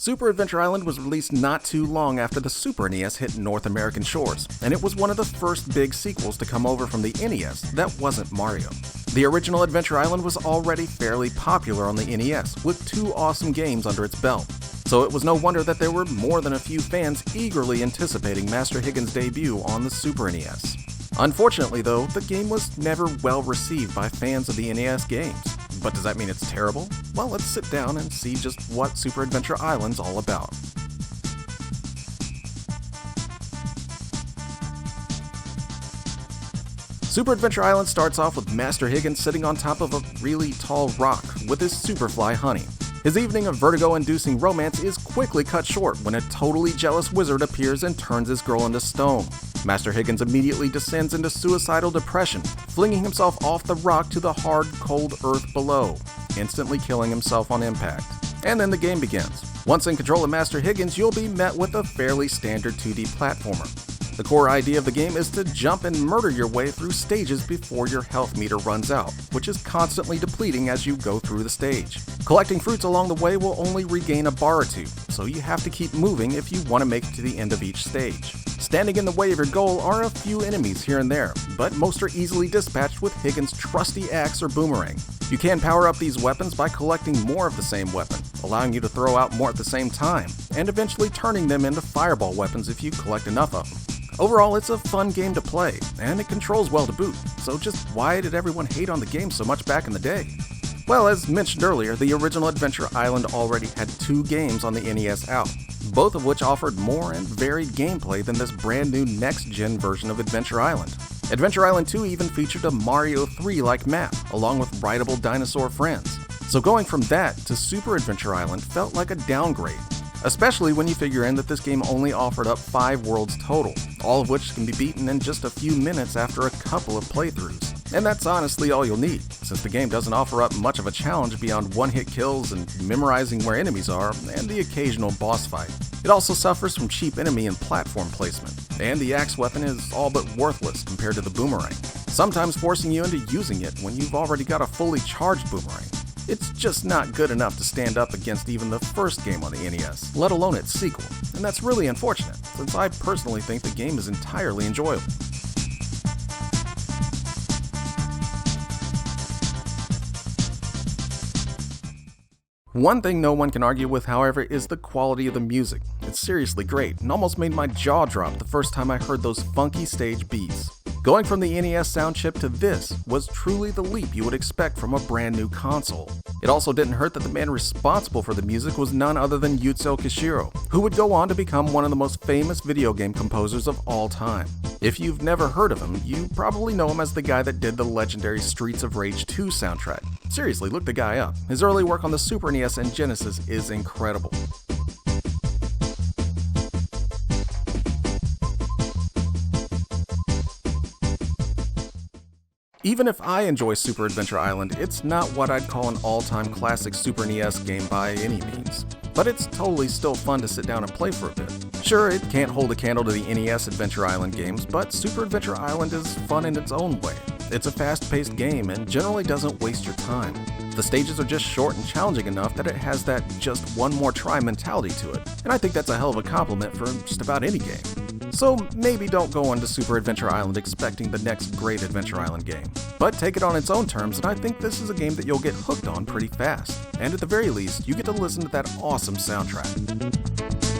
Super Adventure Island was released not too long after the Super NES hit North American shores, and it was one of the first big sequels to come over from the NES that wasn't Mario. The original Adventure Island was already fairly popular on the NES, with 2 awesome games under its belt. So it was no wonder that there were more than a few fans eagerly anticipating Master Higgins' debut on the Super NES. Unfortunately though, the game was never well received by fans of the NES games. But does that mean it's terrible? Well, let's sit down and see just what Super Adventure Island's all about. Super Adventure Island starts off with Master Higgins sitting on top of a really tall rock with his Superfly Honey. His evening of vertigo-inducing romance is quickly cut short when a totally jealous wizard appears and turns his girl into stone. Master Higgins immediately descends into suicidal depression, flinging himself off the rock to the hard, cold earth below, instantly killing himself on impact. And then the game begins. Once in control of Master Higgins, you'll be met with a fairly standard 2D platformer. The core idea of the game is to jump and murder your way through stages before your health meter runs out, which is constantly depleting as you go through the stage. Collecting fruits along the way will only regain a bar or 2, so you have to keep moving if you want to make it to the end of each stage. Standing in the way of your goal are a few enemies here and there, but most are easily dispatched with Higgins' trusty axe or boomerang. You can power up these weapons by collecting more of the same weapon, allowing you to throw out more at the same time, and eventually turning them into fireball weapons if you collect enough of them. Overall, it's a fun game to play, and it controls well to boot, so just why did everyone hate on the game so much back in the day? Well, as mentioned earlier, the original Adventure Island already had 2 games on the NES out, both of which offered more and varied gameplay than this brand new next-gen version of Adventure Island. Adventure Island 2 even featured a Mario 3-like map, along with rideable dinosaur friends. So going from that to Super Adventure Island felt like a downgrade, especially when you figure in that this game only offered up 5 worlds total, all of which can be beaten in just a few minutes after a couple of playthroughs. And that's honestly all you'll need, since the game doesn't offer up much of a challenge beyond one-hit kills and memorizing where enemies are, and the occasional boss fight. It also suffers from cheap enemy and platform placement, and the axe weapon is all but worthless compared to the boomerang, sometimes forcing you into using it when you've already got a fully charged boomerang. It's just not good enough to stand up against even the first game on the NES, let alone its sequel, and that's really unfortunate, since I personally think the game is entirely enjoyable. One thing no one can argue with, however, is the quality of the music. It's seriously great, and almost made my jaw drop the first time I heard those funky stage beats. Going from the NES sound chip to this was truly the leap you would expect from a brand new console. It also didn't hurt that the man responsible for the music was none other than Yuzo Koshiro, who would go on to become one of the most famous video game composers of all time. If you've never heard of him, you probably know him as the guy that did the legendary Streets of Rage 2 soundtrack. Seriously, look the guy up. His early work on the Super NES and Genesis is incredible. Even if I enjoy Super Adventure Island, it's not what I'd call an all-time classic Super NES game by any means. But it's totally still fun to sit down and play for a bit. Sure, it can't hold a candle to the NES Adventure Island games, but Super Adventure Island is fun in its own way. It's a fast-paced game and generally doesn't waste your time. The stages are just short and challenging enough that it has that just one more try mentality to it, and I think that's a hell of a compliment for just about any game. So maybe don't go onto Super Adventure Island expecting the next great Adventure Island game, but take it on its own terms, and I think this is a game that you'll get hooked on pretty fast. And at the very least, you get to listen to that awesome soundtrack.